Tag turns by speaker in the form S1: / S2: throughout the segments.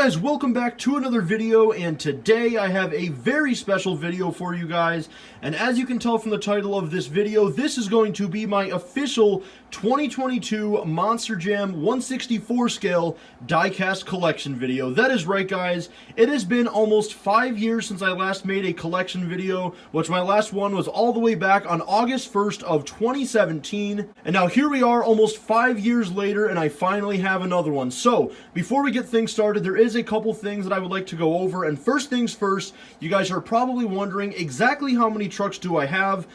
S1: guys, welcome back to another video, and today I have a very special video for you guys. And as you can tell from the title of this video, this is going to be my official 2022 Monster Jam 1/64 scale diecast collection video. That is right, guys. It has been almost 5 years since I last made a collection video, which my last one was all the way back on August 1st of 2017. And now here we are almost 5 years later, and I finally have another one. So before we get things started, there is a couple things that I would like to go over. And first things first, you guys are probably wondering exactly how many trucks do I have.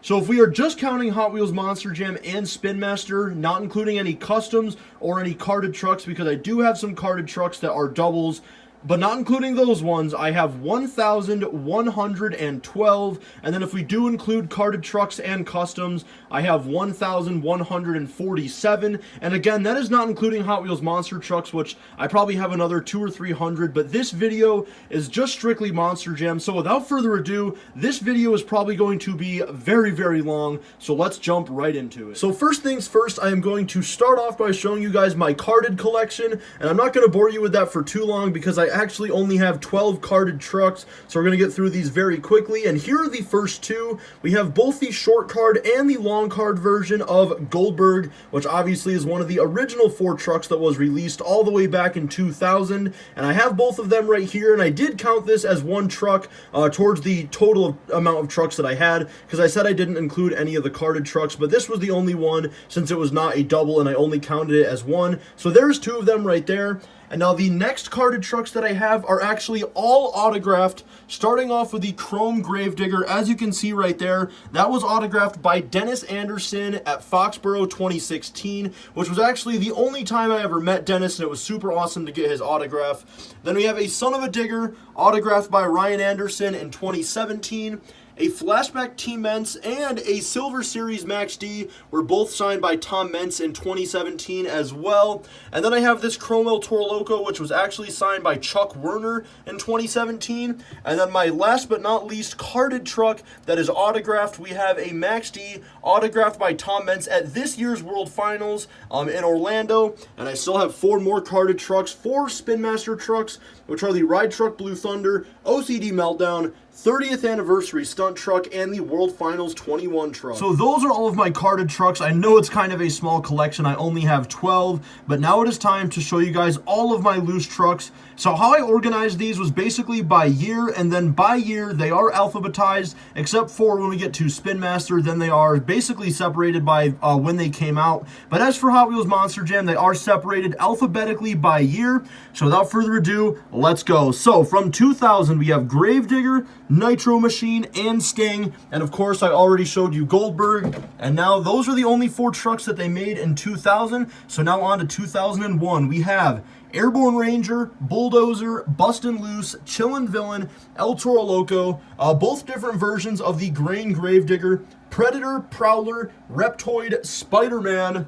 S1: So if we are just counting Hot Wheels Monster Jam and Spin Master, not including any customs or any carded trucks, because I do have some carded trucks that are doubles, but not including those ones, I have 1,112, and then if we do include carded trucks and customs, I have 1,147, and again, that is not including Hot Wheels Monster Trucks, which I probably have another 200 or 300, but this video is just strictly Monster Jam. So without further ado, this video is probably going to be very, very long, so let's jump right into it. So first things first, I am going to start off by showing you guys my carded collection, and I'm not going to bore you with that for too long because I actually only have 12 carded trucks, so we're going to get through these very quickly. And here are the first two. We have both the short card and the long card version of Goldberg, which obviously is one of the original 4 trucks that was released all the way back in 2000, and I have both of them right here. And I did count this as one truck towards the total amount of trucks that I had, because I said I didn't include any of the carded trucks, but this was the only one since it was not a double and I only counted it as one. So there's 2 of them right there. And now the next carded trucks that I have are actually all autographed, starting off with the Chrome Gravedigger. As you can see right there, that was autographed by Dennis Anderson at Foxborough 2016, which was actually the only time I ever met Dennis, and it was super awesome to get his autograph. Then we have a Son of a Digger, autographed by Ryan Anderson in 2017. A Flashback Team Mentz and a Silver Series Max D were both signed by Tom Mentz in 2017 as well. And then I have this Chrome El Toro Loco, which was actually signed by Chuck Werner in 2017. And then my last but not least carded truck that is autographed, we have a Max D autographed by Tom Mentz at this year's World Finals in Orlando. And I still have 4 more carded trucks, 4 Spin Master trucks, which are the Ride Truck Blue Thunder, OCD Meltdown, 30th Anniversary Stunt Truck, and the World Finals 21 truck. So those are all of my carded trucks. I know it's kind of a small collection. I only have 12, but now it is time to show you guys all of my loose trucks. So how I organized these was basically by year, and then by year they are alphabetized, except for when we get to Spin Master, then they are basically separated by when they came out. But as for Hot Wheels Monster Jam, they are separated alphabetically by year. So without further ado, let's go. So from 2000, we have Gravedigger, Nitro Machine, and Sting, and of course I already showed you Goldberg. And now those are the only 4 trucks that they made in 2000. So now on to 2001, we have Airborne Ranger, Bulldozer, Bustin' Loose, Chillin' Villain, El Toro Loco, both different versions of the Grain Gravedigger, Predator, Prowler, Reptoid, Spider-Man,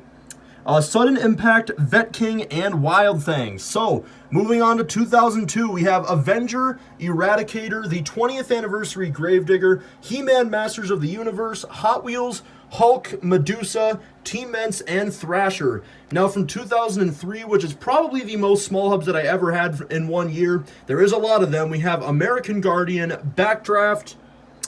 S1: Sudden Impact, Vet King, and Wild Thing. So, moving on to 2002, we have Avenger, Eradicator, the 20th Anniversary Gravedigger, He-Man Masters of the Universe, Hot Wheels, Hulk, Medusa, Team Mentz, and Thrasher. Now from 2003, which is probably the most small hubs that I ever had in one year, there is a lot of them. We have American Guardian, Backdraft,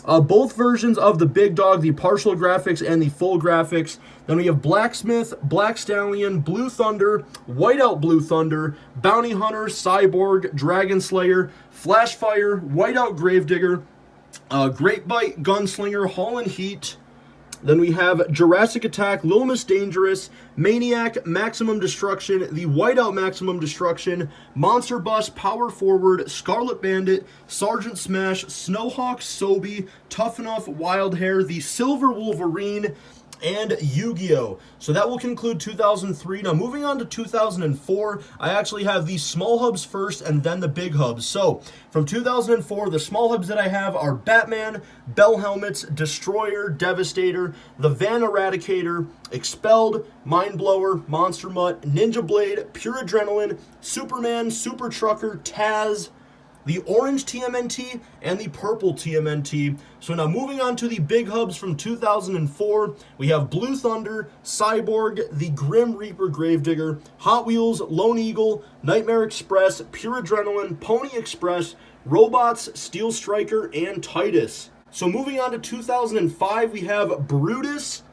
S1: both versions of the Big Dog, the partial graphics and the full graphics. Then we have Blacksmith, Black Stallion, Blue Thunder, Whiteout Blue Thunder, Bounty Hunter, Cyborg, Dragon Slayer, Flashfire, Whiteout Gravedigger, Great Bite, Gunslinger, Hall and Heat. Then we have Jurassic Attack, Little Miss Dangerous, Maniac, Maximum Destruction, the Whiteout Maximum Destruction, Monster Bus, Power Forward, Scarlet Bandit, Sergeant Smash, Snowhawk, Sobe, Tough Enough, Wild Hair, the Silver Wolverine, and Yu-Gi-Oh! So that will conclude 2003. Now moving on to 2004, I actually have the small hubs first and then the big hubs. So from 2004, the small hubs that I have are Batman, Bell Helmets, Destroyer, Devastator, the Van Eradicator, Expelled, Mind Blower, Monster Mutt, Ninja Blade, Pure Adrenaline, Superman, Super Trucker, Taz, the orange TMNT, and the purple TMNT. So now moving on to the big hubs from 2004, we have Blue Thunder, Cyborg, the Grim Reaper Gravedigger, Hot Wheels, Lone Eagle, Nightmare Express, Pure Adrenaline, Pony Express, Robots, Steel Striker, and Titus. So moving on to 2005, we have Brutus,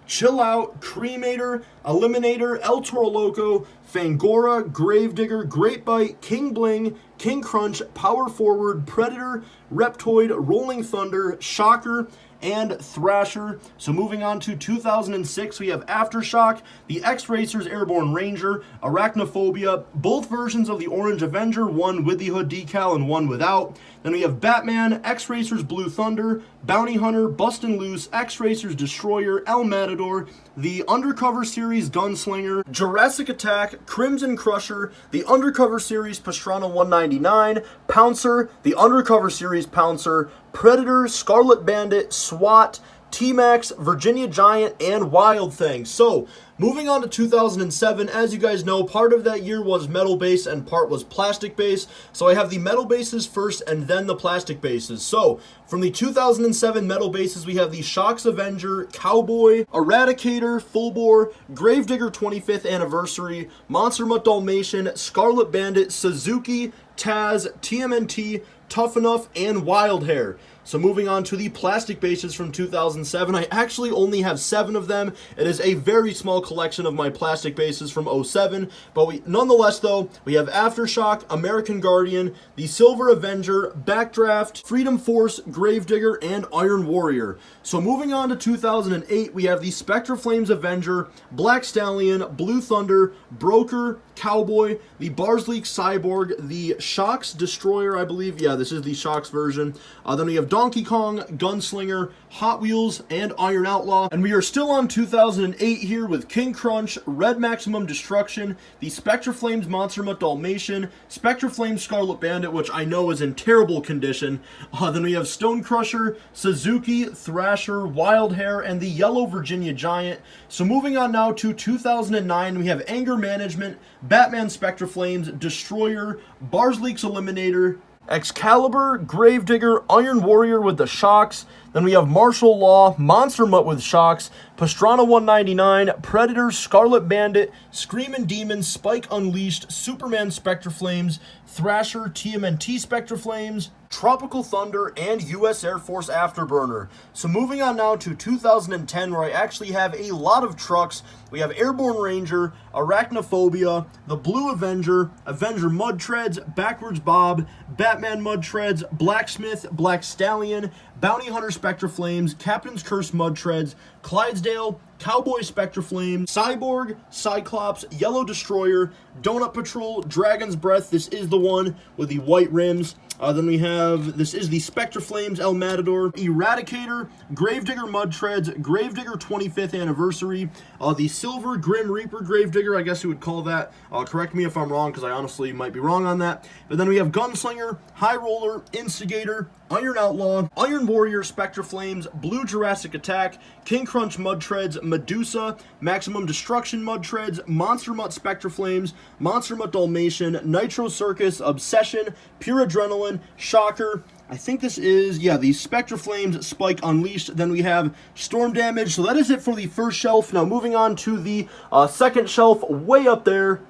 S1: Chill Out, Cremator, Eliminator, El Toro Loco, Fangora, Gravedigger, Great Bite, King Bling, King Crunch, Power Forward, Predator, Reptoid, Rolling Thunder, Shocker, and Thrasher. So moving on to 2006, we have Aftershock, the X-Racers Airborne Ranger, Arachnophobia, both versions of the Orange Avenger, one with the hood decal and one without. Then we have Batman, X-Racers Blue Thunder, Bounty Hunter, Bustin' Loose, X-Racers Destroyer, El Matador, the Undercover Series Gunslinger, Jurassic Attack, Crimson Crusher, the Undercover Series Pastrana 199, Pouncer, the Undercover Series Pouncer, Predator, Scarlet Bandit, SWAT, T-Max, Virginia Giant, and Wild Thing. So, moving on to 2007, as you guys know, part of that year was metal base and part was plastic base. So I have the metal bases first and then the plastic bases. So, from the 2007 metal bases, we have the Shocks Avenger, Cowboy, Eradicator, Full Bore, Gravedigger 25th Anniversary, Monster Mutt Dalmatian, Scarlet Bandit, Suzuki, Taz, TMNT, Tough Enough, and Wild Hair. So moving on to the plastic bases from 2007, I actually only have 7 of them. It is a very small collection of my plastic bases from 07, but nonetheless though, we have Aftershock, American Guardian, the Silver Avenger, Backdraft, Freedom Force, Gravedigger, and Iron Warrior. So moving on to 2008, we have the Spectre Flames Avenger, Black Stallion, Blue Thunder, Broker, Cowboy, the Barsleek Cyborg, the Shocks Destroyer, I believe. Yeah, this is the Shocks version. Then we have Donkey Kong, Gunslinger, Hot Wheels, and Iron Outlaw. And we are still on 2008 here with King Crunch, Red Maximum Destruction, the Spectre Flames Monster Mutt Dalmatian, Spectre Flames Scarlet Bandit, which I know is in terrible condition. Then we have Stone Crusher, Suzuki, Thrasher, Wild Hair, and the Yellow Virginia Giant. So moving on now to 2009, we have Anger Management, Batman Spectre Flames, Destroyer, Barsleek's Eliminator, Excalibur, Gravedigger, Iron Warrior with the Shocks. Then we have Martial Law, Monster Mutt with Shocks, Pastrana 199, Predator, Scarlet Bandit, Screamin' Demon, Spike Unleashed, Superman Spectre Flames, Thrasher, TMNT Spectre Flames, Tropical Thunder, and U.S. Air Force Afterburner. So moving on now to 2010, where I actually have a lot of trucks. We have Airborne Ranger, Arachnophobia, the Blue Avenger, Avenger Mud Treads, Backwards Bob, Batman Mud Treads, Blacksmith, Black Stallion, Bounty Hunter Spectre Flames, Captain's Curse Mud Treads, Clydesdale, Cowboy Spectre Flame, Cyborg, Cyclops, Yellow Destroyer, Donut Patrol, Dragon's Breath. This is the one with the white rims. Then we have, this is the Spectre Flames El Matador, Eradicator, Gravedigger Mud Treads, Gravedigger 25th Anniversary, the Silver Grim Reaper Gravedigger, I guess you would call that. Correct me if I'm wrong, because I honestly might be wrong on that. But then we have Gunslinger, High Roller, Instigator, Iron Outlaw, Iron Warrior Spectre Flames, Blue Jurassic Attack, King Crunch Mud Treads, Medusa, Maximum Destruction Mud Treads, Monster Mutt Spectre Flames, Monster Mutt Dalmatian, Nitro Circus, Obsession, Pure Adrenaline, Shocker. I think this is, yeah, the Spectre Flames Spike Unleashed. Then we have Storm Damage. So that is it for the first shelf. Now moving on to the second shelf way up there.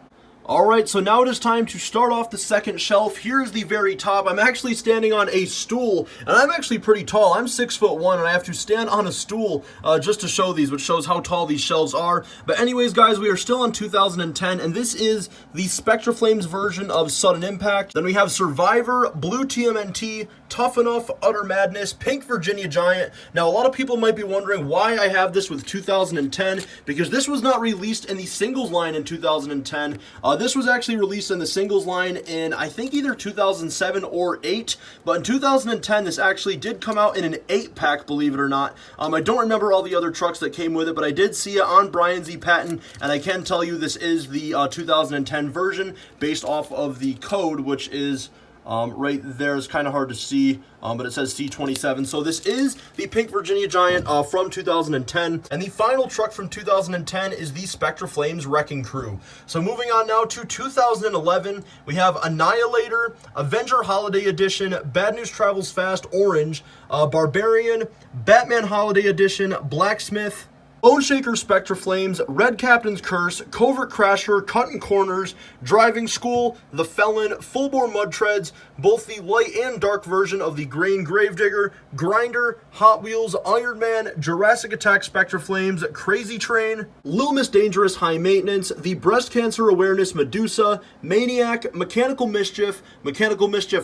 S1: Alright, so now it is time to start off the second shelf. Here is the very top. I'm actually standing on a stool, and I'm actually pretty tall. I'm 6'1", and I have to stand on a stool just to show these, which shows how tall these shelves are. But anyways, guys, we are still on 2010, and this is the Spectre Flames version of Sudden Impact. Then we have Survivor, Blue TMNT, Tough Enough, Utter Madness, Pink Virginia Giant. Now, a lot of people might be wondering why I have this with 2010, because this was not released in the singles line in 2010. This was actually released in the singles line in, I think, either 2007 or 8, but in 2010, this actually did come out in an 8-pack, believe it or not. I don't remember all the other trucks that came with it, but I did see it on Brian Z. Patton, and I can tell you this is the 2010 version based off of the code, which is Right there is kind of hard to see, but it says C27. So this is the pink Virginia Giant from 2010. And the final truck from 2010 is the Spectra Flames Wrecking Crew. So moving on now to 2011, we have Annihilator, Avenger Holiday Edition, Bad News Travels Fast Orange, Barbarian, Batman Holiday Edition, Blacksmith, Bone Shaker Spectra Flames, Red Captain's Curse, Covert Crasher, Cutting Corners, Driving School, The Felon, Full Bore Mud Treads, both the light and dark version of the Grain Gravedigger, Grinder, Hot Wheels, Iron Man, Jurassic Attack Spectra Flames, Crazy Train, Little Miss Dangerous High Maintenance, the Breast Cancer Awareness Medusa, Maniac, Mechanical Mischief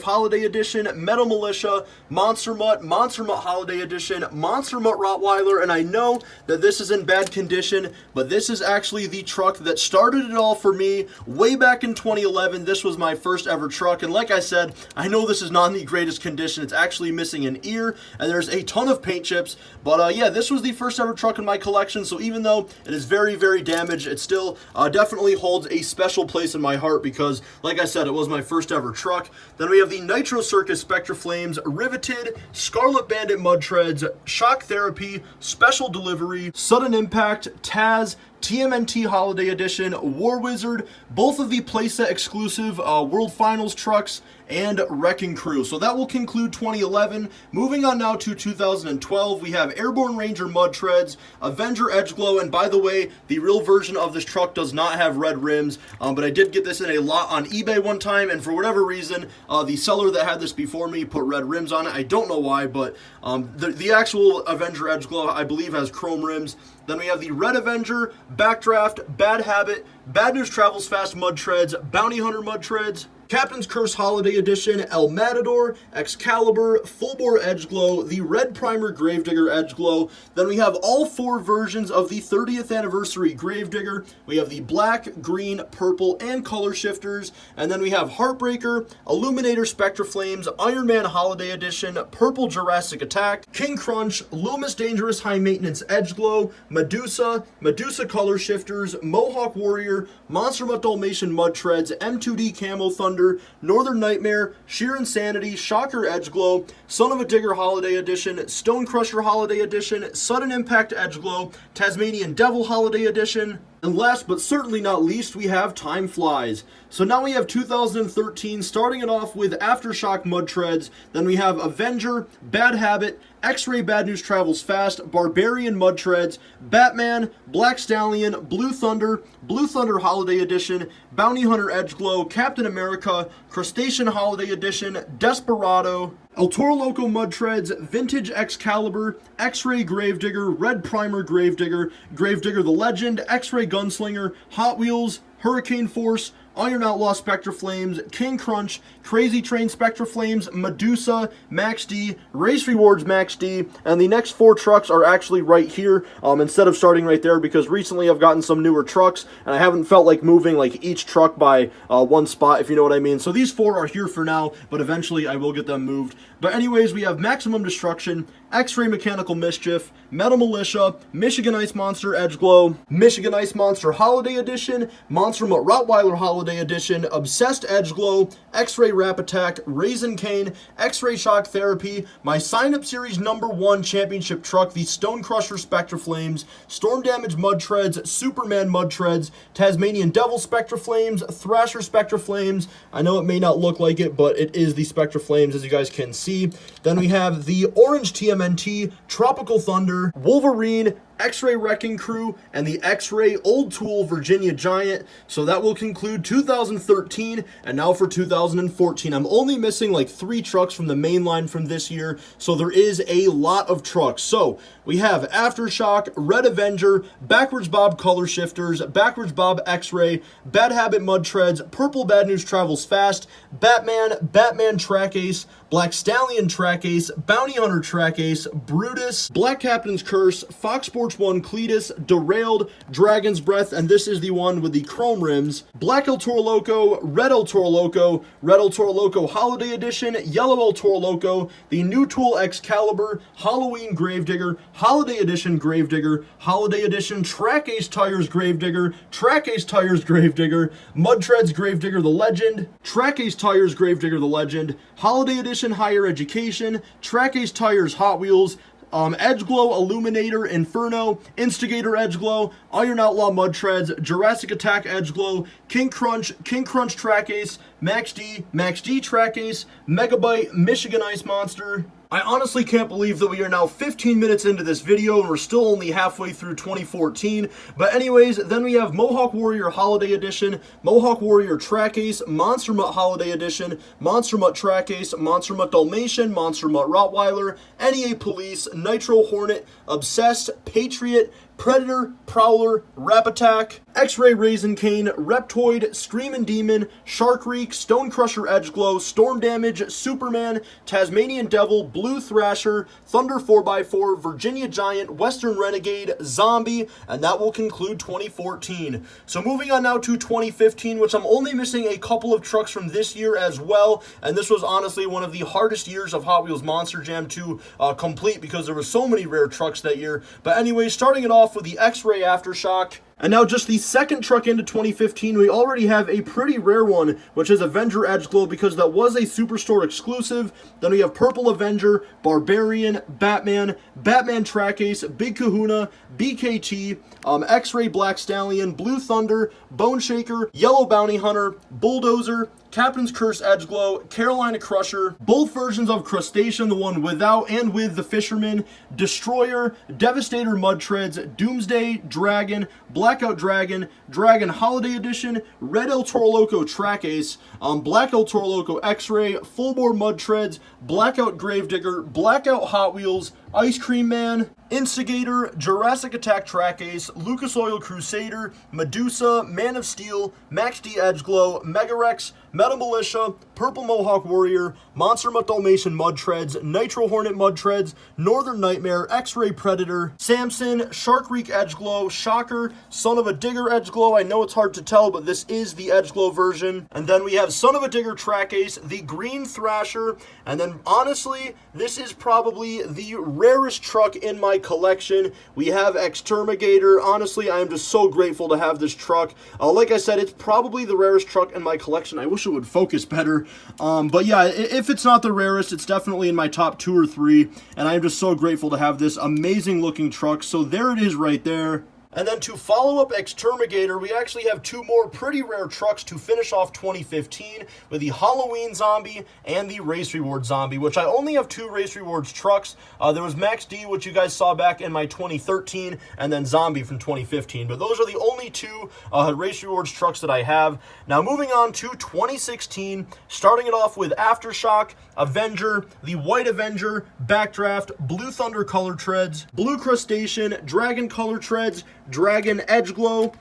S1: Holiday Edition, Metal Militia, Monster Mutt Holiday Edition, Monster Mutt Rottweiler, and I know that this is in bad condition, but this is actually the truck that started it all for me way back in 2011. This was my first ever truck, and like I said, I know this is not in the greatest condition. It's actually missing an ear, and there's a ton of paint chips, but yeah, this was the first ever truck in my collection, so even though it is very, very damaged, it still definitely holds a special place in my heart because, like I said, it was my first ever truck. Then we have the Nitro Circus Spectra Flames, Riveted, Scarlet Bandit Mud Treads, Shock Therapy, Special Delivery, Sudden Impact, Taz, TMNT Holiday Edition, War Wizard, both of the playset exclusive World Finals trucks, and Wrecking Crew. So that will conclude 2011. Moving on now to 2012, we have Airborne Ranger Mud Treads, Avenger Edgeglow, and by the way, the real version of this truck does not have red rims, but I did get this in a lot on eBay one time, and for whatever reason, the seller that had this before me put red rims on it. I don't know why, but the actual Avenger Edgeglow, I believe, has chrome rims. Then we have the Red Avenger, Backdraft, Bad Habit, Bad News Travels Fast Mud Treads, Bounty Hunter Mud Treads, Captain's Curse Holiday Edition, El Matador, Excalibur, Full Bore Edgeglow, the Red Primer Gravedigger Edgeglow. Then we have all four versions of the 30th Anniversary Gravedigger. We have the black, green, purple, and color shifters. And then we have Heartbreaker, Illuminator Spectra Flames, Iron Man Holiday Edition, Purple Jurassic Attack, King Crunch, Little Miss Dangerous High Maintenance Edgeglow, Medusa, Medusa Color Shifters, Mohawk Warrior, Monster Mutt Dalmatian Mud Treads, M2D Camo Thunder, Northern Nightmare, Sheer Insanity, Shocker Edgeglow, Son of a Digger Holiday Edition, Stone Crusher Holiday Edition, Sudden Impact Edgeglow, Tasmanian Devil Holiday Edition, and last but certainly not least, we have Time Flies. So now we have 2013, starting it off with Aftershock Mud Treads, then we have Avenger, Bad Habit, X-Ray Bad News Travels Fast, Barbarian Mud Treads, Batman, Black Stallion, Blue Thunder Holiday Edition, Bounty Hunter Edgeglow, Captain America, Crustacean Holiday Edition, Desperado, El Toro Loco Mud Treads, Vintage Excalibur, X-Ray Gravedigger, Red Primer Gravedigger, Gravedigger the Legend, X-Ray Gunslinger, Hot Wheels, Hurricane Force, Iron Outlaw Spectra Flames, King Crunch, Crazy Train Spectra Flames, Medusa, Max D, Race Rewards Max D, and the next four trucks are actually right here instead of starting right there because recently I've gotten some newer trucks and I haven't felt like moving like each truck by one spot, if you know what I mean. So these four are here for now, but eventually I will get them moved. But anyways, we have Maximum Destruction, X-Ray Mechanical Mischief, Metal Militia, Michigan Ice Monster Edgeglow, Michigan Ice Monster Holiday Edition, Monster Mutt Rottweiler Holiday Edition, Obsessed Edgeglow, X-Ray Rap Attack, Raisin Cane, X-Ray Shock Therapy, my Sign-Up Series #1 championship truck, the Stone Crusher Spectra Flames, Storm Damage Mud Treads, Superman Mud Treads, Tasmanian Devil Spectra Flames, Thrasher Spectra Flames. I know it may not look like it, but it is the Spectra Flames, as you guys can see. Then we have the Orange TMNT, Tropical Thunder, Wolverine, X-Ray Wrecking Crew, and the X-Ray Old Tool Virginia Giant. So that will conclude 2013, and now for 2014. I'm only missing like 3 trucks from the main line from this year, so there is a lot of trucks. So we have Aftershock, Red Avenger, Backwards Bob Color Shifters, Backwards Bob X-Ray, Bad Habit Mud Treads, Purple Bad News Travels Fast, Batman, Batman Track Ace, Black Stallion Track Ace, Bounty Hunter Track Ace, Brutus, Black Captain's Curse, Fox Sports 1 Cletus, Derailed, Dragon's Breath, and this is the one with the chrome rims, Black El Toro Loco, Red El Toro Loco, Red El Toro Loco Holiday Edition, Yellow El Toro Loco, the New Tool Excalibur, Halloween Gravedigger, Holiday Edition Gravedigger, Holiday Edition Track Ace Tires Gravedigger, Track Ace Tires Gravedigger, Mud Treads Gravedigger the Legend, Track Ace Tires Gravedigger the Legend, Holiday Edition Higher Education, Track Ace Tires Hot Wheels, Edgeglow Illuminator Inferno, Instigator Edgeglow, Iron Outlaw Mud Treads, Jurassic Attack Edgeglow, King Crunch Track Ace, Max D Track Ace, Megabyte Michigan Ice Monster. I honestly can't believe that we are now 15 minutes into this video and we're still only halfway through 2014. But anyways, then we have Mohawk Warrior Holiday Edition, Mohawk Warrior Track Ace, Monster Mutt Holiday Edition, Monster Mutt Track Ace, Monster Mutt Dalmatian, Monster Mutt Rottweiler, NEA Police, Nitro Hornet, Obsessed, Patriot, Predator, Prowler, Rap Attack, X-Ray Raisin Cane, Reptoid, Screamin' Demon, Shark Reek, Stone Crusher Edgeglow, Storm Damage, Superman, Tasmanian Devil, Blue Thrasher, Thunder 4x4, Virginia Giant, Western Renegade, Zombie, and that will conclude 2014. So moving on now to 2015, which I'm only missing a couple of trucks from this year as well, and this was honestly one of the hardest years of Hot Wheels Monster Jam to complete because there were so many rare trucks that year. But anyway, starting it off with the X-Ray Aftershock. And now just the second truck into 2015, we already have a pretty rare one, which is Avenger Edgeglow, because that was a Superstore exclusive. Then we have Purple Avenger, Barbarian, Batman, Batman Track Ace, Big Kahuna, BKT, X-Ray Black Stallion, Blue Thunder, Bone Shaker, Yellow Bounty Hunter, Bulldozer, Captain's Curse Edgeglow, Carolina Crusher, both versions of Crustacean, the one without and with the Fisherman, Destroyer, Devastator Mud Treads, Doomsday, Dragon, Blackout Dragon, Dragon Holiday Edition, Red El Toro Loco Track Ace, Black El Toro Loco X-Ray, Full Bore Mud Treads, Blackout Gravedigger, Blackout Hot Wheels, Ice Cream Man, Instigator, Jurassic Attack Track Ace, Lucas Oil Crusader, Medusa, Man of Steel, Max D Edgeglow, Megarex, Metal Militia, Purple Mohawk Warrior, Monster Mutt Dalmatian Mud Treads, Nitro Hornet Mud Treads, Northern Nightmare, X-Ray Predator, Samson, Shark Reek Edgeglow, Shocker, Son of a Digger Edgeglow. I know it's hard to tell, but this is the Edgeglow version. And then we have Son of a Digger Track Ace, the Green Thrasher, and then honestly, this is probably the rarest truck in my collection. We have Exterminator. Honestly, I am just so grateful to have this truck. Like I said, it's probably the rarest truck in my collection. I wish it would focus better. But yeah, if it's not the rarest, it's definitely in my top 2 or 3. And I'm just so grateful to have this amazing looking truck. So there it is right there. And then to follow up Exterminator, we actually have 2 more pretty rare trucks to finish off 2015 with the Halloween Zombie and the Race Rewards Zombie, which I only have 2 Race Rewards trucks. There was Max D, which you guys saw back in my 2013, and then Zombie from 2015. But those are the only 2 Race Rewards trucks that I have. Now moving on to 2016, starting it off with Aftershock, Avenger, the White Avenger, Backdraft, Blue Thunder Color Treads, Blue Crustacean, Dragon Color Treads, Dragon Edgeglow,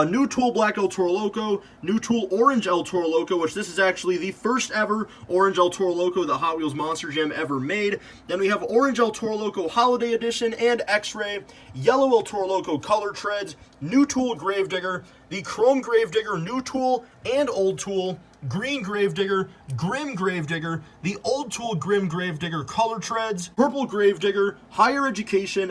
S1: New Tool Black El Toro Loco, New Tool Orange El Toro Loco, which this is actually the first ever Orange El Toro Loco that Hot Wheels Monster Jam ever made. Then we have Orange El Toro Loco Holiday Edition and X-Ray, Yellow El Toro Loco Color Treads, New Tool Gravedigger, the Chrome Gravedigger New Tool and Old Tool, Green Gravedigger, Grim Gravedigger, the Old Tool Grim Gravedigger Color Treads, Purple Gravedigger, Higher Education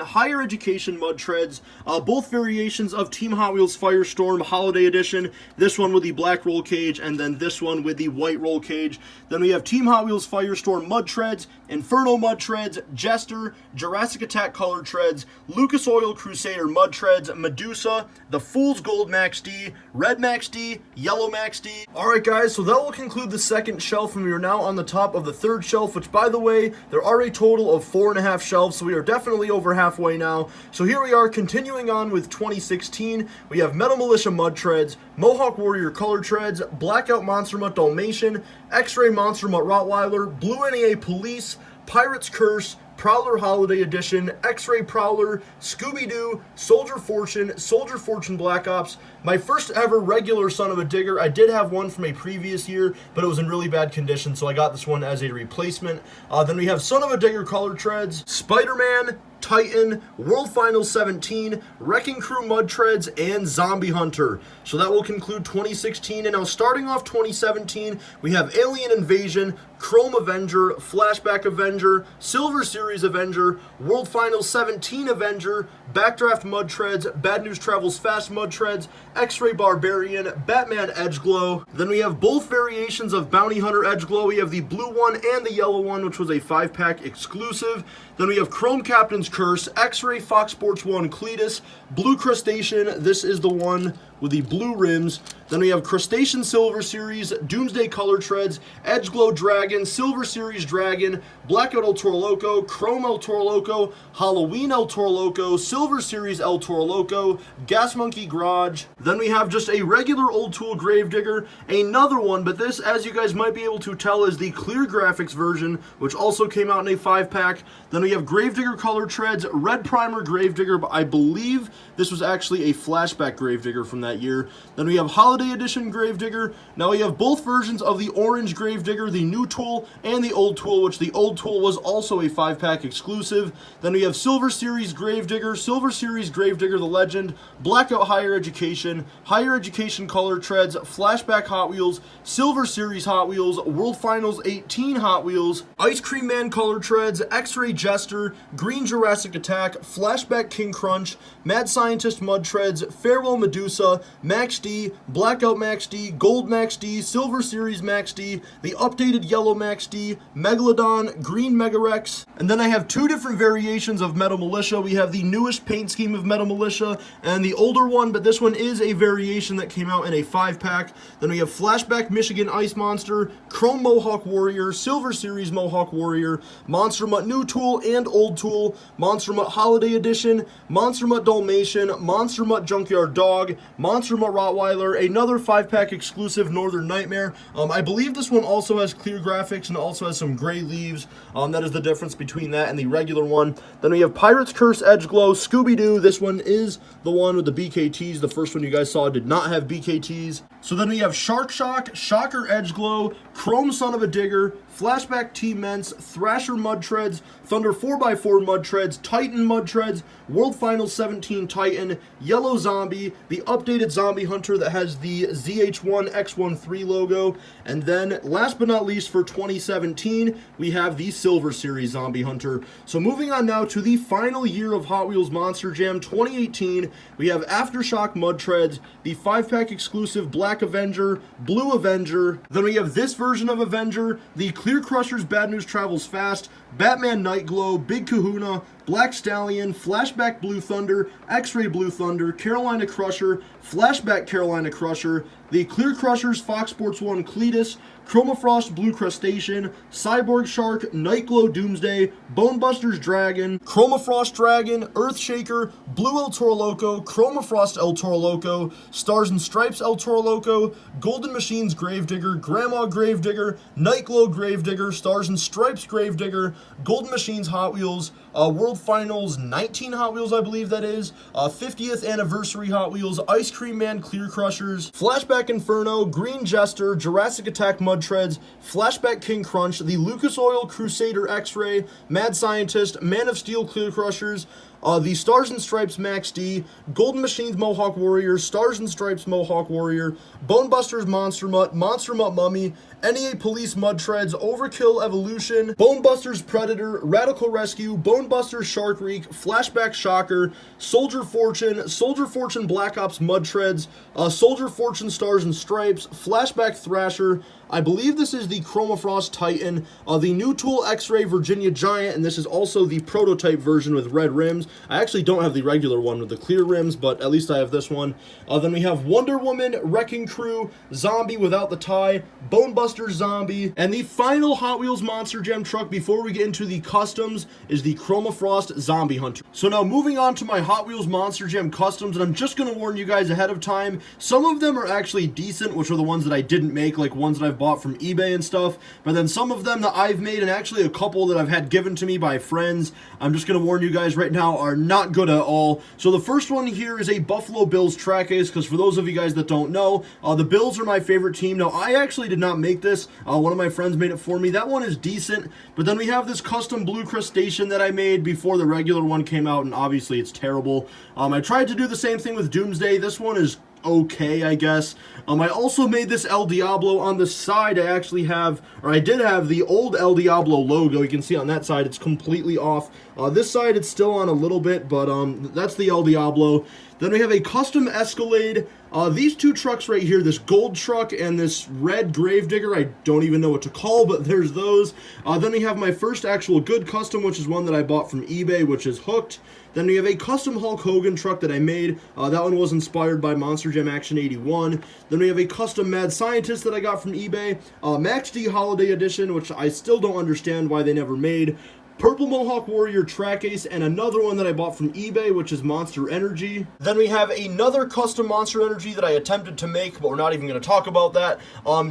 S1: Mud Treads, both variations of Team Hot Wheels Firestorm Holiday Edition, this one with the black roll cage, and then this one with the white roll cage. Then we have Team Hot Wheels Firestorm Mud Treads, Inferno Mud Treads, Jester, Jurassic Attack Color Treads, Lucas Oil Crusader Mud Treads, Medusa, the Fool's Gold Max D, Red Max D, Yellow Max D. Alright guys, so that will conclude the second shelf, and we are now on the top of the third shelf, which by the way, there are a total of 4.5 shelves, so we are definitely over halfway now. So here we are continuing on with 2016. We have Metal Militia Mud Treads, Mohawk Warrior Color Treads, Blackout Monster Mutt Dalmatian, X-Ray Monster Mutt Rottweiler, Blue NEA Police, Pirate's Curse, Prowler Holiday Edition, X-Ray Prowler, Scooby-Doo, Soldier Fortune Black Ops, my first ever regular Son of a Digger. I did have one from a previous year, but it was in really bad condition, so I got this one as a replacement. Then we have Son of a Digger Color Treads, Spider-Man, Titan, World Finals 17, Wrecking Crew Mud Treads, and Zombie Hunter. So that will conclude 2016. And now starting off 2017, we have Alien Invasion, Chrome Avenger, Flashback Avenger, Silver Series Avenger, World Finals 17 Avenger, Backdraft Mud Treads, Bad News Travels Fast Mud Treads, X-Ray Barbarian, Batman Edgeglow. Then we have both variations of Bounty Hunter Edgeglow. We have the blue one and the yellow one, which was a 5-pack exclusive. Then we have Chrome Captain's Curse, X-Ray Fox Sports 1 Cletus, Blue Crustacean. This is the one with the blue rims. Then we have Crustacean Silver Series, Doomsday Color Treads, Edgeglow Dragon, Silver Series Dragon, Blackout El Toro Loco, Chrome El Toro Loco, Halloween El Toro Loco, Silver Series El Toro Loco, Gas Monkey Garage. Then we have just a regular Old Tool Gravedigger, another one, but this, as you guys might be able to tell, is the clear graphics version, which also came out in a 5-pack. Then we have Gravedigger Color Treads, Red Primer Gravedigger, but I believe this was actually a flashback Gravedigger from that year. Then we have Holiday Edition Gravedigger. Now we have both versions of the orange Gravedigger, the new tool and the old tool, which the old tool was also a 5-pack exclusive. Then we have Silver Series Gravedigger, Silver Series Gravedigger the Legend, Blackout Higher Education Color Treads, Flashback Hot Wheels, Silver Series Hot Wheels, World Finals 18 Hot Wheels, Ice Cream Man Color Treads, X-Ray Jester, Green Jurassic Attack, Flashback King Crunch, Mad Scientist Mud Treads, Farewell Medusa, Max D, Blackout Max D, Gold Max D, Silver Series Max D, the updated Yellow Max D, Megalodon, Green Megarex. And then I have two different variations of Metal Militia. We have the newest paint scheme of Metal Militia and the older one, but this one is a variation that came out in a 5-pack. Then we have Flashback Michigan Ice Monster, Chrome Mohawk Warrior, Silver Series Mohawk Warrior, Monster Mutt New Tool and Old Tool, Monster Mutt Holiday Edition, Monster Mutt Dalmatian, Monster Mutt Junkyard Dog, Monster Mutt Rottweiler, another 5-pack exclusive Northern Nightmare. I believe this one also has clear graphics and also has some gray leaves. That is the difference between that and the regular one. Then we have Pirate's Curse Edgeglow, Scooby-Doo. This one is the one with the BKTs. The first one you guys saw did not have BKTs. So then we have Shark Shock, Shocker Edgeglow, Chrome Son of a Digger, Flashback T-Ments, Thrasher Mud Treads, Thunder 4x4 Mud Treads, Titan Mud Treads, World Finals 17 Titan, Yellow Zombie, the updated Zombie Hunter that has the ZH1 X13 logo, and then last but not least for 2017, we have the Silver Series Zombie Hunter. So moving on now to the final year of Hot Wheels Monster Jam 2018, we have Aftershock Mud Treads, the 5-pack exclusive Black Avenger, Blue Avenger, then we have this version of Avenger, the Clear Crushers Bad News Travels Fast, Batman Nightglow, Big Kahuna, Black Stallion, Flashback Blue Thunder, X-Ray Blue Thunder, Carolina Crusher, Flashback Carolina Crusher, the Clear Crushers Fox Sports 1 Cletus, Chromafrost Blue Crustacean, Cyborg Shark, Nightglow Doomsday, Bonebusters Dragon, Chromafrost Dragon, Earthshaker, Blue El Toro Loco, Chromafrost El Toro Loco, Stars and Stripes El Toro Loco, Golden Machines Gravedigger, Grandma Gravedigger, Nightglow Gravedigger, Stars and Stripes Gravedigger, Golden Machines Hot Wheels, World Finals 19 Hot Wheels, I believe that is, 50th Anniversary Hot Wheels, Ice Cream Man Clear Crushers, Flashback Inferno, Green Jester, Jurassic Attack Mud Treads, Flashback King Crunch, the Lucas Oil Crusader X-Ray, Mad Scientist, Man of Steel Clear Crushers, the Stars and Stripes Max D, Golden Machines Mohawk Warrior, Stars and Stripes Mohawk Warrior, Bonebusters Monster Mutt Mummy, NEA Police Mud Treads, Overkill Evolution, Bonebusters Predator, Radical Rescue, Bonebusters Shark Reek, Flashback Shocker, Soldier Fortune Black Ops Mud Treads, Soldier Fortune Stars and Stripes, Flashback Thrasher. I believe this is the Chromafrost Titan, the new tool X-Ray Virginia Giant, and this is also the prototype version with red rims. I actually don't have the regular one with the clear rims, but at least I have this one. Then we have Wonder Woman, Wrecking Crew, Zombie without the tie, Bonebusters Zombie, and the final Hot Wheels Monster Jam truck before we get into the customs is the Chromafrost Zombie Hunter. So now moving on to my Hot Wheels Monster Jam customs, and I'm just going to warn you guys ahead of time, some of them are actually decent, which are the ones that I didn't make, like ones that I've bought from eBay and stuff, but then some of them that I've made, and actually a couple that I've had given to me by friends, I'm just going to warn you guys right now, are not good at all. So the first one here is a Buffalo Bills track ace, because for those of you guys that don't know, the Bills are my favorite team. Now, I actually did not make this. One of my friends made it for me. That one is decent, but then we have this custom blue crustacean that I made before the regular one came out, and obviously it's terrible. I tried to do the same thing with Doomsday. This one is okay, I guess. I also made this El Diablo. On the side, I actually have, or I did have, the old El Diablo logo. You can see on that side, it's completely off. This side, it's still on a little bit, but that's the El Diablo. Then we have a custom Escalade. These two trucks right here, this gold truck and this red Gravedigger, I don't even know what to call, but there's those. Then we have my first actual good custom, which is one that I bought from eBay, which is Hooked. Then we have a custom Hulk Hogan truck that I made. That one was inspired by Monster Jam Action 81. Then we have a custom Mad Scientist that I got from eBay. Max D Holiday Edition, which I still don't understand why they never made. Purple Mohawk Warrior track ace, and another one that I bought from eBay, which is Monster Energy. Then we have another custom Monster Energy that I attempted to make, but we're not even going to talk about that.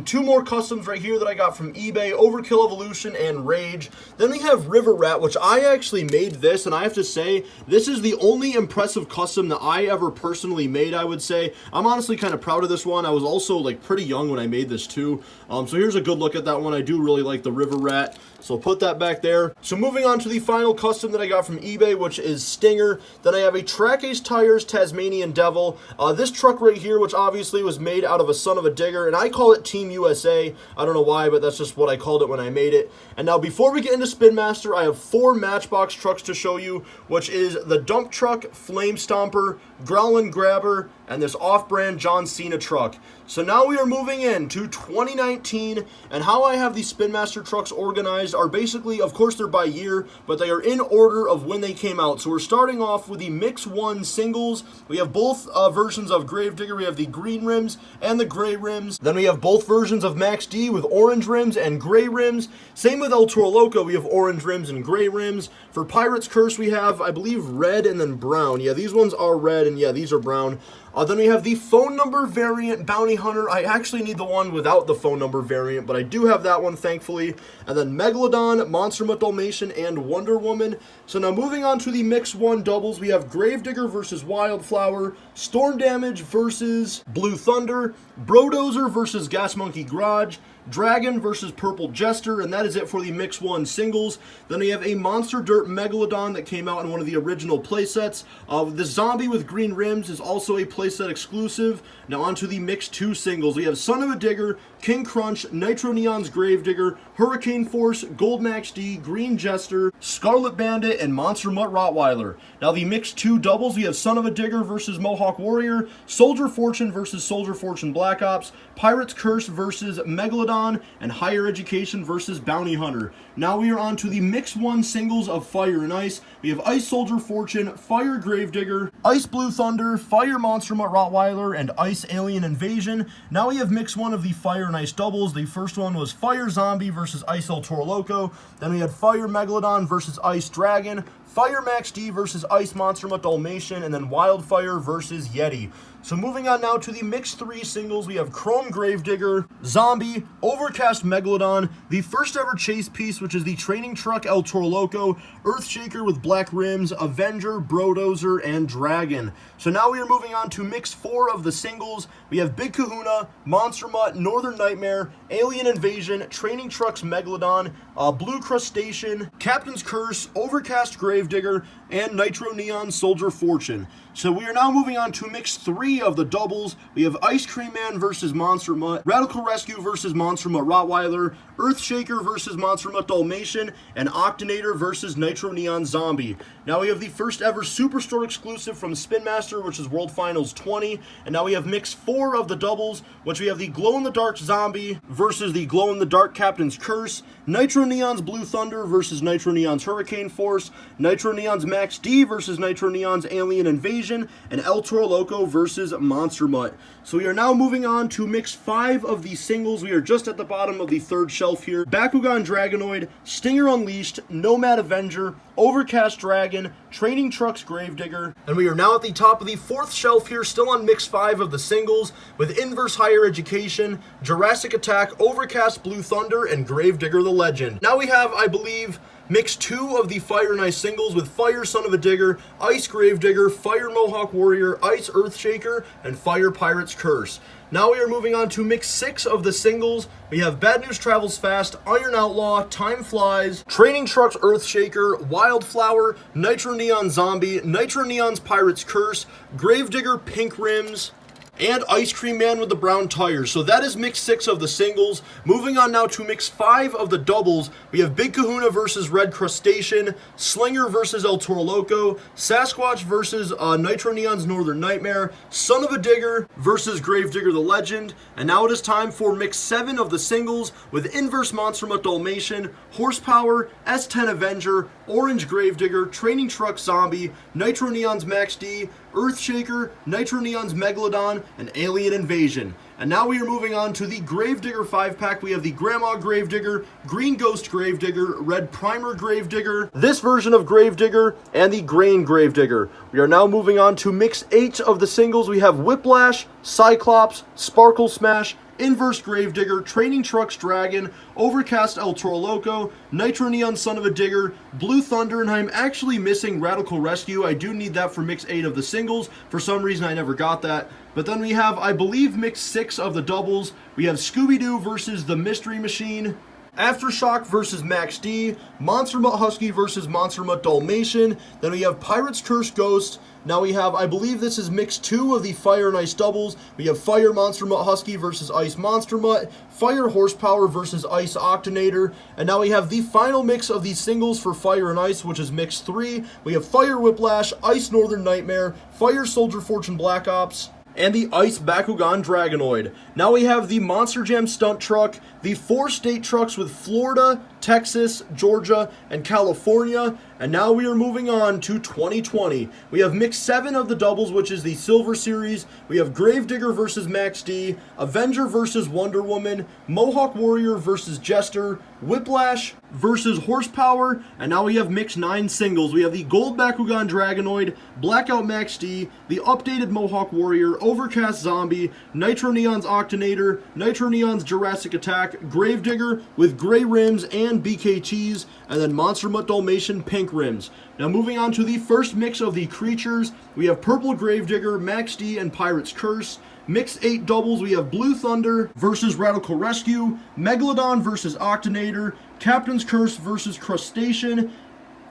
S1: Two more customs right here that I got from eBay, Overkill Evolution and Rage. Then we have River Rat, which I actually made this, and I have to say, this is the only impressive custom that I ever personally made, I would say. I'm honestly kind of proud of this one. I was also like pretty young when I made this too. So here's a good look at that one. I do really like the River Rat, so I'll put that back there. So moving on to the final custom that I got from eBay, which is Stinger. Then I have a Track Ace Tires Tasmanian Devil. This truck right here, which obviously was made out of a Son of a Digger, and I call it Team USA. I don't know why, but that's just what I called it when I made it. And now before we get into Spin Master, I have 4 Matchbox trucks to show you, which is the Dump Truck, Flame Stomper, Growlin' Grabber, and this off-brand John Cena truck. So now we are moving into 2019, and how I have these Spin Master trucks organized are basically, of course they're by year, but they are in order of when they came out. So we're starting off with the Mix 1 singles. We have both versions of Gravedigger. We have the green rims and the gray rims. Then we have both versions of Max D with orange rims and gray rims. Same with El Toro Loco, we have orange rims and gray rims. For Pirate's Curse, we have, I believe, red and then brown. Yeah, these ones are red, and yeah, these are brown. Then we have the phone number variant Bounty Hunter. I actually need the one without the phone number variant, but I do have that one, thankfully. And then Megalodon, Monster Mutt Dalmatian, and Wonder Woman. So now moving on to the Mix 1 doubles, we have Gravedigger versus Wildflower, Storm Damage versus Blue Thunder, Brodozer versus Gas Monkey Garage, Dragon versus Purple Jester, and that is it for the Mix 1 singles. Then we have a Monster Dirt Megalodon that came out in one of the original playsets. The Zombie with green rims is also a playset exclusive. Now on to the Mix 2 singles. We have Son of a Digger, King Crunch, Nitro Neon's Gravedigger, Hurricane Force, Gold Max D, Green Jester, Scarlet Bandit, and Monster Mutt Rottweiler. Now the Mix 2 doubles, we have Son of a Digger versus Mohawk Warrior, Soldier Fortune versus Soldier Fortune Black Ops, Pirate's Curse versus Megalodon, and Higher Education versus Bounty Hunter. Now we are on to the Mix 1 singles of Fire and Ice. We have Ice Soldier Fortune, Fire Gravedigger, Ice Blue Thunder, Fire Monster Mutt Rottweiler, and Ice Alien Invasion. Now we have Mix 1 of the Fire and Ice doubles. The first one was Fire Zombie versus Ice El Toro Loco. Then we had Fire Megalodon versus Ice Dragon, Fire Max D versus Ice Monster Mutt Dalmatian, and then Wildfire versus Yeti. So moving on now to the Mix 3 singles, we have Chrome Gravedigger, Zombie, Overcast Megalodon, the first ever chase piece, which is the Training Truck El Toro Loco, Earthshaker with black rims, Avenger, Brodozer, and Dragon. So now we are moving on to Mix 4 of the singles. We have Big Kahuna, Monster Mutt, Northern Nightmare, Alien Invasion, Training Trucks Megalodon, Blue Crustacean, Captain's Curse, Overcast Gravedigger, and Nitro Neon Soldier Fortune. So we are now moving on to Mix 3 of the doubles. We have Ice Cream Man versus Monster Mutt, Radical Rescue versus Monster Mutt Rottweiler, Earthshaker versus Monster Mutt Dalmatian, and Octonator versus Nitro Neon Zombie. Now we have the first ever Superstore exclusive from Spin Master, which is World Finals 20. And now we have Mix 4 of the doubles, which we have the Glow-in-the-Dark Zombie versus the Glow-in-the-Dark Captain's Curse, Nitro Neon's Blue Thunder versus Nitro Neon's Hurricane Force, Nitro Neons Max D versus Nitro Neons Alien Invasion, and El Toro Loco versus Monster Mutt. So we are now moving on to mix 5 of the singles. We are just at the bottom of the third shelf here. Bakugan Dragonoid, Stinger Unleashed, Nomad Avenger, Overcast Dragon, Training Trucks Gravedigger, and we are now at the top of the fourth shelf here, still on mix 5 of the singles, with Inverse Higher Education, Jurassic Attack, Overcast Blue Thunder, and Gravedigger the Legend. Now we have, I believe, mix 2 of the Fire and Ice singles with Fire Son of a Digger, Ice Gravedigger, Fire Mohawk Warrior, Ice Earthshaker, and Fire Pirate's Curse. Now we are moving on to mix 6 of the singles. We have Bad News Travels Fast, Iron Outlaw, Time Flies, Training Trucks Earthshaker, Wildflower, Nitro Neon Zombie, Nitro Neon's Pirate's Curse, Gravedigger Pink Rims, and Ice Cream Man with the brown tires. So that is mix 6 of the singles. Moving on now to mix 5 of the doubles. We have Big Kahuna versus Red Crustacean, Slinger versus El Toro Loco, Sasquatch versus Nitro Neon's Northern Nightmare, Son of a Digger versus Gravedigger the Legend. And now it is time for mix 7 of the singles with Inverse Monster Mutt Dalmatian, Horsepower, S10 Avenger, Orange Gravedigger, Training Truck Zombie, Nitro Neon's Max D, Earthshaker, Nitro Neon's Megalodon, and Alien Invasion. And now we are moving on to the Gravedigger 5-pack. We have the Grandma Gravedigger, Green Ghost Gravedigger, Red Primer Gravedigger, this version of Gravedigger, and the Grain Gravedigger. We are now moving on to mix 8 of the singles. We have Whiplash, Cyclops, Sparkle Smash, Inverse Gravedigger, Training Trucks Dragon, Overcast El Toro Loco, Nitro Neon Son of a Digger, Blue Thunder, and I'm actually missing Radical Rescue. I do need that for mix 8 of the singles. For some reason, I never got that. But then we have, I believe, mix 6 of the doubles. We have Scooby-Doo versus the Mystery Machine, Aftershock versus Max D, Monster Mutt Husky versus Monster Mutt Dalmatian. Then we have Pirate's Curse Ghost. Now we have, I believe this is mix 2 of the Fire and Ice doubles. We have Fire Monster Mutt Husky versus Ice Monster Mutt, Fire Horsepower versus Ice Octonator, and now we have the final mix of these singles for Fire and Ice, which is mix 3. We have Fire Whiplash, Ice Northern Nightmare, Fire Soldier Fortune Black Ops, and the Ice Bakugan Dragonoid. Now we have the Monster Jam Stunt Truck, the 4 state trucks with Florida, Texas, Georgia, and California. And now we are moving on to 2020. We have mix 7 of the doubles, which is the Silver Series. We have Gravedigger versus Max D, Avenger versus Wonder Woman, Mohawk Warrior versus Jester, Whiplash versus Horsepower, and now we have mix 9 singles. We have the Gold Bakugan Dragonoid, Blackout Max D, the updated Mohawk Warrior, Overcast Zombie, Nitro Neon's Octonator, Nitro Neon's Jurassic Attack, Gravedigger with gray rims and BKTs, and then Monster Mutt Dalmatian pink rims. Now moving on to the first mix of the creatures, we have Purple Gravedigger, Max D, and Pirate's Curse. Mix 8 doubles, we have Blue Thunder versus Radical Rescue, Megalodon versus Octonator, Captain's Curse versus Crustacean,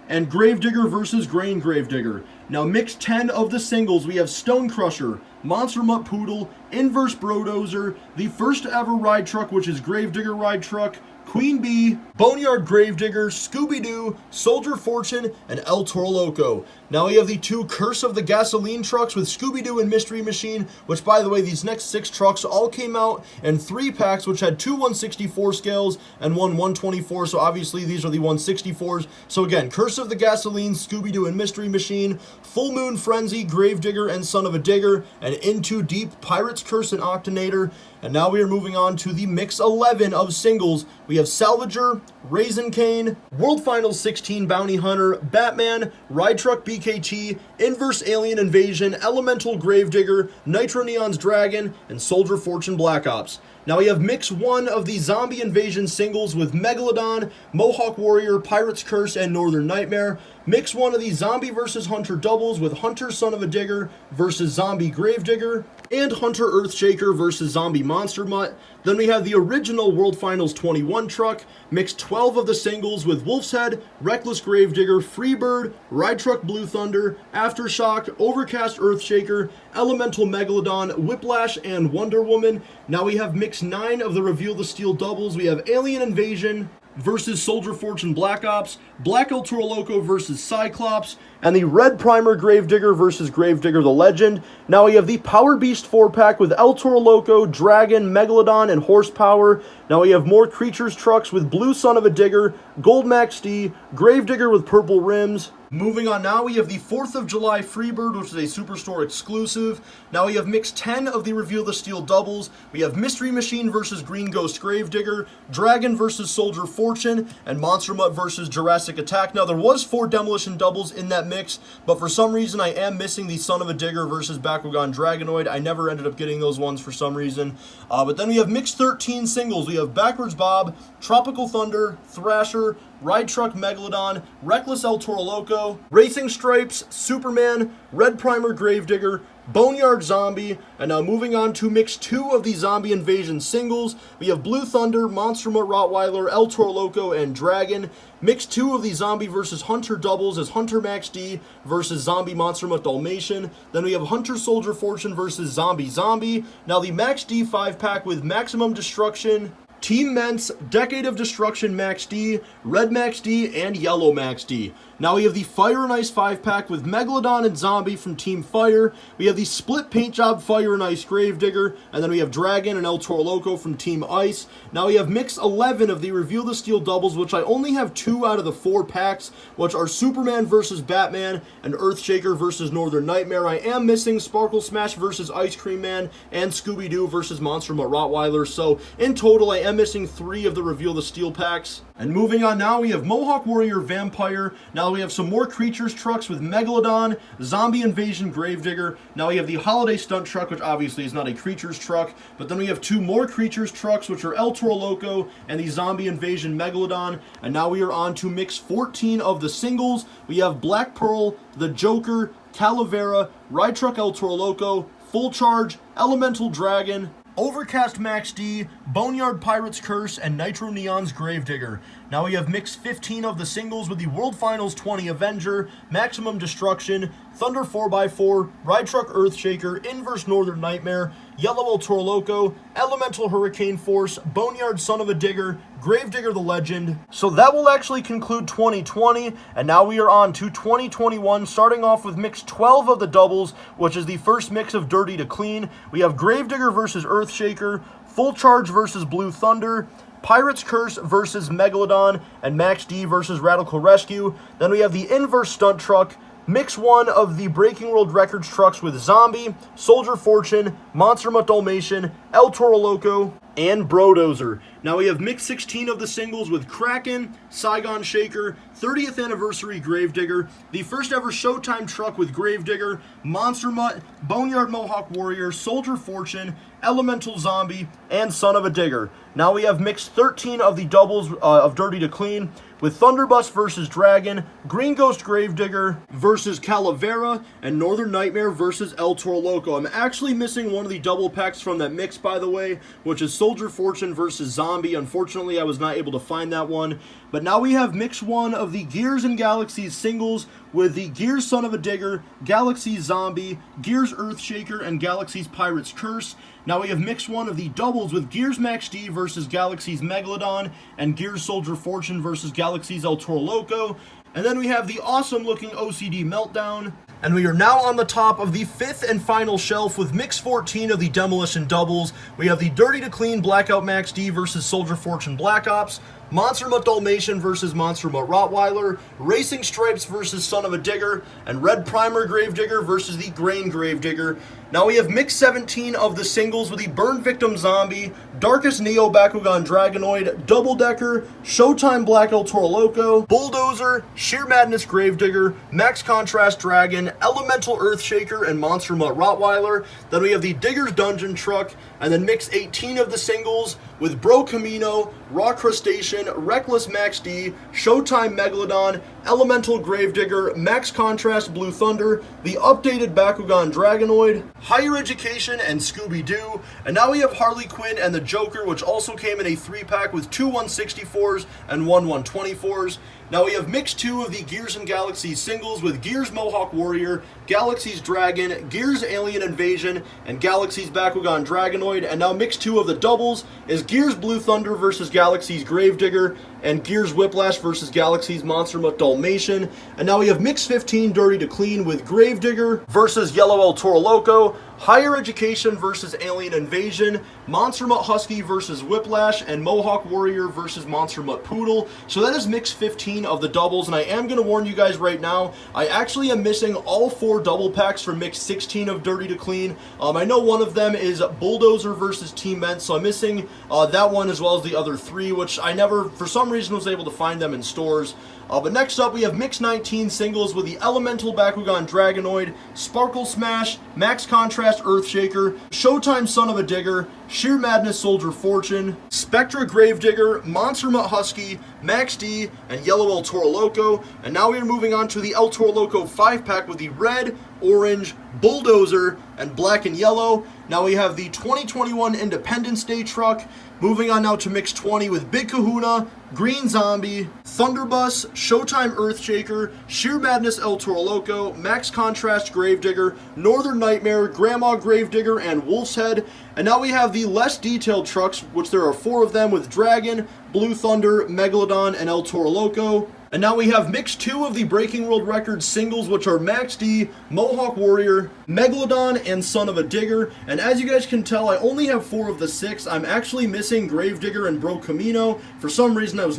S1: and Gravedigger versus Grain Gravedigger. Now mix 10 of the singles, we have Stone Crusher, Monster Mutt Poodle, Inverse Brodozer, the first ever ride truck, which is Gravedigger Ride Truck, Queen Bee, Boneyard Gravedigger, Scooby-Doo, Soldier Fortune, and El Toro Loco. Now we have the 2 Curse of the Gasoline trucks with Scooby-Doo and Mystery Machine, which, by the way, these next 6 trucks all came out in 3 packs, which had 2 164 scales and 1 124, so obviously these are the 164s. So again, Curse of the Gasoline, Scooby-Doo and Mystery Machine, Full Moon Frenzy, Gravedigger and Son of a Digger, and Into Deep, Pirate's Curse and Octonator. And now we are moving on to the mix 11 of singles. We have Salvager, Raisin Cane, World Finals 16 Bounty Hunter, Batman, Ride Truck BKT, Inverse Alien Invasion, Elemental Gravedigger, Nitro Neon's Dragon, and Soldier Fortune Black Ops. Now we have mix 1 of the Zombie Invasion singles with Megalodon, Mohawk Warrior, Pirate's Curse, and Northern Nightmare. Mix 1 of the Zombie vs. Hunter doubles with Hunter Son of a Digger versus Zombie Gravedigger, and Hunter Earthshaker versus Zombie Monster Mutt. Then we have the original World Finals 21 truck, mix 12 of the singles with Wolf's Head, Reckless Gravedigger, Freebird, Ride Truck Blue Thunder, Aftershock, Overcast Earthshaker, Elemental Megalodon, Whiplash, and Wonder Woman. Now we have mix 9 of the Reveal the Steel doubles. We have Alien Invasion versus Soldier Fortune Black Ops, Black El Toro Loco versus Cyclops, and the Red Primer Gravedigger versus Gravedigger the Legend. Now we have the Power Beast 4-pack with El Toro Loco, Dragon, Megalodon, and Horsepower. Now we have more Creatures trucks with Blue Son of a Digger, Gold Max D, Gravedigger with purple rims. Moving on now, we have the 4th of July Freebird, which is a Superstore exclusive. Now we have mix 10 of the Reveal the Steel doubles. We have Mystery Machine versus Green Ghost Gravedigger, Dragon versus Soldier Fortune, and Monster Mutt versus Jurassic Attack. Now there was 4 Demolition doubles in that mix, but for some reason I am missing the Son of a Digger versus Bakugan Dragonoid. I never ended up getting those ones for some reason. But then we have mix 13 singles. We have Backwards Bob, Tropical Thunder, Thrasher, Ride Truck Megalodon, Reckless El Toro Loco, Racing Stripes, Superman, Red Primer Gravedigger, Boneyard Zombie, and now moving on to mix 2 of the Zombie Invasion singles. We have Blue Thunder, Monster Mutt Rottweiler, El Toro Loco, and Dragon. Mix 2 of the Zombie versus Hunter doubles is Hunter Max D versus Zombie Monster Mutt Dalmatian. Then we have Hunter Soldier Fortune versus Zombie Zombie. Now the Max D 5-pack with Maximum Destruction, Team Ments, Decade of Destruction Max D, Red Max D, and Yellow Max D. Now we have the Fire and Ice 5-pack with Megalodon and Zombie from Team Fire. We have the Split Paint Job Fire and Ice Gravedigger, and then we have Dragon and El Toro Loco from Team Ice. Now we have mix 11 of the Reveal the Steel doubles, which I only have 2 out of the 4 packs, which are Superman versus Batman and Earthshaker versus Northern Nightmare. I am missing Sparkle Smash versus Ice Cream Man and Scooby-Doo versus Monster Mutt Rottweiler. So in total, I am missing 3 of the Reveal the Steel packs. And moving on now, we have Mohawk Warrior Vampire. Now we have some more Creatures trucks with Megalodon, Zombie Invasion Gravedigger. Now we have the Holiday Stunt truck, which obviously is not a Creatures truck. But then we have 2 more Creatures trucks, which are El Toro Loco and the Zombie Invasion Megalodon. And now we are on to mix 14 of the singles. We have Black Pearl, the Joker, Calavera, Ride Truck El Toro Loco, Full Charge, Elemental Dragon, Overcast Max D, Boneyard Pirate's Curse, and Nitro Neon's Gravedigger. Now we have mix 15 of the singles with the World Finals 20 Avenger, Maximum Destruction, Thunder 4x4, Ride Truck Earthshaker, Inverse Northern Nightmare, Yellow El Toro Loco, Elemental Hurricane Force, Boneyard Son of a Digger, Gravedigger the Legend. So that will actually conclude 2020, and now we are on to 2021, starting off with mix 12 of the doubles, which is the first mix of Dirty to Clean. We have Gravedigger versus Earthshaker, Full Charge versus Blue Thunder, Pirate's Curse versus Megalodon, and Max D versus Radical Rescue. Then we have the Inverse Stunt Truck, mix 1 of the Breaking World Records trucks with Zombie, Soldier Fortune, Monster Mutt Dalmatian, El Toro Loco, and Brodozer. Now we have mix 16 of the singles with Kraken, Saigon Shaker, 30th Anniversary Gravedigger, the first ever Showtime truck with Gravedigger, Monster Mutt, Boneyard Mohawk Warrior, Soldier Fortune, Elemental Zombie, and Son of a Digger. Now we have mix 13 of the doubles of Dirty to Clean with Thunderbust versus Dragon, Green Ghost Gravedigger versus Calavera, and Northern Nightmare versus El Toro Loco. I'm actually missing one of the double packs from that mix, by the way, which is Soldier Fortune versus Zombie. Unfortunately, I was not able to find that one. But now we have mix 1 of the Gears and Galaxies singles with the Gears Son of a Digger, Galaxy Zombie, Gears Earthshaker, and Galaxy's Pirate's Curse. Now we have mix 1 of the doubles with Gears Max D versus Galaxy's Megalodon, and Gears Soldier Fortune versus Galaxy's El Toro Loco. And then we have the awesome looking OCD Meltdown. And we are now on the top of the 5th and final shelf with mix 14 of the Demolition doubles. We have the Dirty to Clean Blackout Max D versus Soldier Fortune Black Ops, Monster Mutt Dalmatian versus Monster Mutt Rottweiler, Racing Stripes versus Son of a Digger, and Red Primer Gravedigger versus the Grain Gravedigger. Now we have mix 17 of the singles with the Burn Victim Zombie, Darkest Neo Bakugan Dragonoid, Double Decker, Showtime Black El Toro Loco, Bulldozer, Sheer Madness Gravedigger, Max Contrast Dragon, Elemental Earthshaker, and Monster Mutt Rottweiler. Then we have the Digger's Dungeon Truck, and then mix 18 of the singles with Bro Camino, Raw Crustacean, Reckless Max D, Showtime Megalodon, Elemental Gravedigger, Max Contrast Blue Thunder, the updated Bakugan Dragonoid, Higher Education, and Scooby-Doo. And now we have Harley Quinn and the Joker, which also came in a 3-pack with 2 164s and 1 124s. Now we have mix 2 of the Gears and Galaxies singles with Gears Mohawk Warrior, Galaxy's Dragon, Gears Alien Invasion, and Galaxy's Bakugan Dragonoid. And now mix 2 of the doubles is Gears Blue Thunder versus Galaxy's Gravedigger, and Gears Whiplash versus Galaxy's Monster Mutt Dalmatian. And now we have Mix 15 Dirty to Clean with Gravedigger versus Yellow El Toro Loco, Higher Education versus Alien Invasion, Monster Mutt Husky versus Whiplash, and Mohawk Warrior versus Monster Mutt Poodle. So that is Mix 15 of the doubles, and I am going to warn you guys right now, I actually am missing all 4 double packs from Mix 16 of Dirty to Clean. I know one of them is Bulldozer versus Team Ment, so I'm missing that one as well as the other 3, which I never, for some reason, was able to find them in stores. But next up, we have Mix 19 singles with the Elemental Bakugan Dragonoid, Sparkle Smash, Max Contrast Earthshaker, Showtime Son of a Digger, Sheer Madness Soldier Fortune, Spectra Gravedigger, Monster Mutt Husky, Max D, and Yellow El Toro Loco. And now we are moving on to the El Toro Loco 5-pack with the red, orange, Bulldozer, and black and yellow. Now we have the 2021 Independence Day truck. Moving on now to Mix 20 with Big Kahuna, Green Zombie, Thunderbus, Showtime Earthshaker, Sheer Madness El Toro Loco, Max Contrast Gravedigger, Northern Nightmare, Grandma Gravedigger, and Wolf's Head. And now we have the less detailed trucks, which there are 4 of them, with Dragon, Blue Thunder, Megalodon, and El Toro Loco. And now we have Mix 2 of the Breaking World Records singles, which are Max D, Mohawk Warrior, Megalodon, and Son of a Digger. And as you guys can tell, I only have 4 of the 6. I'm actually missing Gravedigger and Bro Camino. For some reason, I was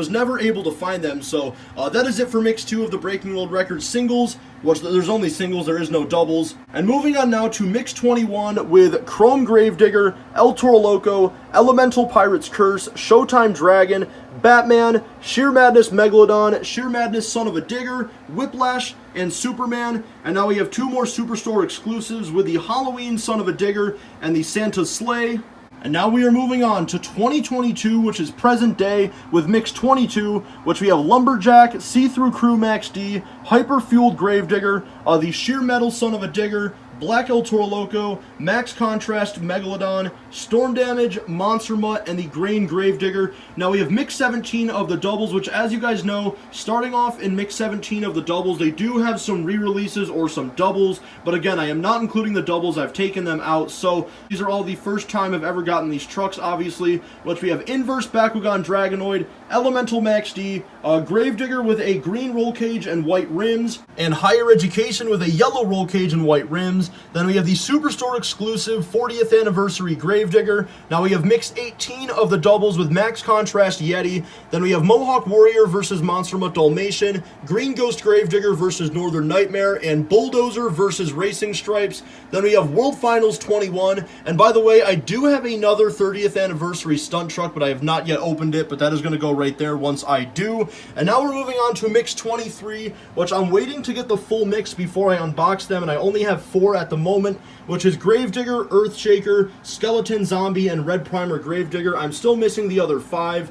S1: never able to find them. So that is it for Mix 2 of the Breaking World Records singles. Which there's only singles, there is no doubles. And moving on now to Mix 21 with Chrome Gravedigger, El Toro Loco, Elemental Pirate's Curse, Showtime Dragon, Batman, Sheer Madness Megalodon, Sheer Madness Son of a Digger, Whiplash, and Superman. And now we have 2 more Superstore exclusives with the Halloween Son of a Digger and the Santa Sleigh. And now we are moving on to 2022, which is present day, with Mix 22, which we have Lumberjack, See-Through Crew Max D, Hyper-Fueled Gravedigger, the Sheer Metal Son of a Digger, Black El Toro Loco, Max Contrast Megalodon, Storm Damage, Monster Mutt, and the Grain Gravedigger. Now we have Mix 17 of the doubles, which as you guys know, starting off in Mix 17 of the doubles, they do have some re-releases or some doubles, but again, I am not including the doubles, I've taken them out, so these are all the first time I've ever gotten these trucks, obviously, which we have Inverse Bakugan Dragonoid, Elemental Max D, Gravedigger with a green roll cage and white rims, and Higher Education with a yellow roll cage and white rims. Then we have the Superstore exclusive 40th Anniversary Gravedigger. Now we have Mix 18 of the doubles with Max Contrast Yeti. Then we have Mohawk Warrior versus Monster Mutt Dalmatian, Green Ghost Gravedigger versus Northern Nightmare, and Bulldozer versus Racing Stripes. Then we have World Finals 21. And by the way, I do have another 30th Anniversary stunt truck, but I have not yet opened it, but that is going to go right there once I do. And now we're moving on to Mix 23, which I'm waiting to get the full mix before I unbox them, and I only have 4 at the moment, which is Gravedigger, Earthshaker, Skeleton Zombie, and Red Primer Gravedigger. I'm still missing the other 5,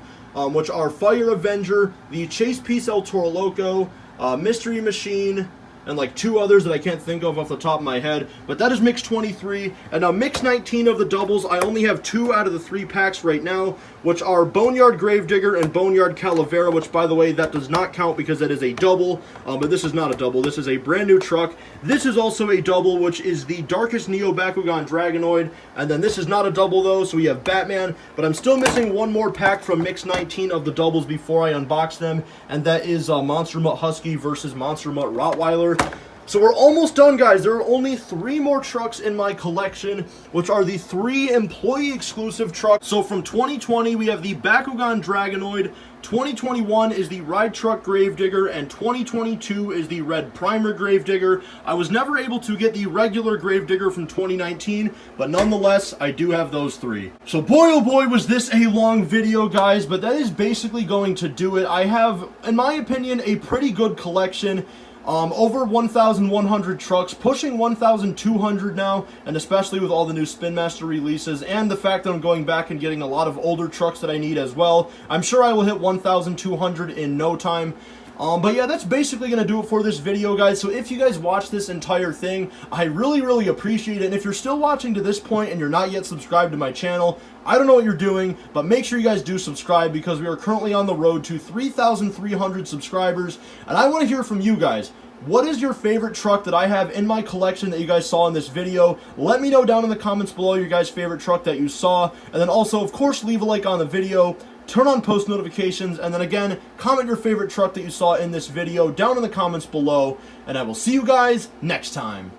S1: which are Fire Avenger, the Chase Piece El Toro Loco, Mystery Machine, and like 2 others that I can't think of off the top of my head. But that is Mix 23. And now Mix 19 of the doubles, I only have 2 out of the 3 packs right now, which are Boneyard Gravedigger and Boneyard Calavera, which by the way, that does not count because that is a double, but this is not a double. This is a brand new truck. This is also a double, which is the Darkest Neo Bakugan Dragonoid. And then this is not a double though, so we have Batman, but I'm still missing 1 more pack from Mix 19 of the doubles before I unbox them, and that is Monster Mutt Husky versus Monster Mutt Rottweiler. So we're almost done, guys. There are only 3 more trucks in my collection, which are the 3 employee-exclusive trucks. So from 2020, we have the Bakugan Dragonoid, 2021 is the Ride Truck Gravedigger, and 2022 is the Red Primer Gravedigger. I was never able to get the regular Gravedigger from 2019, but nonetheless, I do have those 3. So boy oh boy was this a long video, guys, but that is basically going to do it. I have, in my opinion, a pretty good collection. Over 1,100 trucks, pushing 1,200 now, and especially with all the new Spin Master releases, and the fact that I'm going back and getting a lot of older trucks that I need as well. I'm sure I will hit 1,200 in no time. But yeah, that's basically going to do it for this video, guys. So if you guys watch this entire thing, I really appreciate it. And if you're still watching to this point and you're not yet subscribed to my channel, I don't know what you're doing, but make sure you guys do subscribe because we are currently on the road to 3,300 subscribers. And I want to hear from you guys. What is your favorite truck that I have in my collection that you guys saw in this video? Let me know down in the comments below your guys' favorite truck that you saw. And then also, of course, leave a like on the video. turn on post notifications, and then again, comment your favorite truck that you saw in this video down in the comments below, and I will see you guys next time.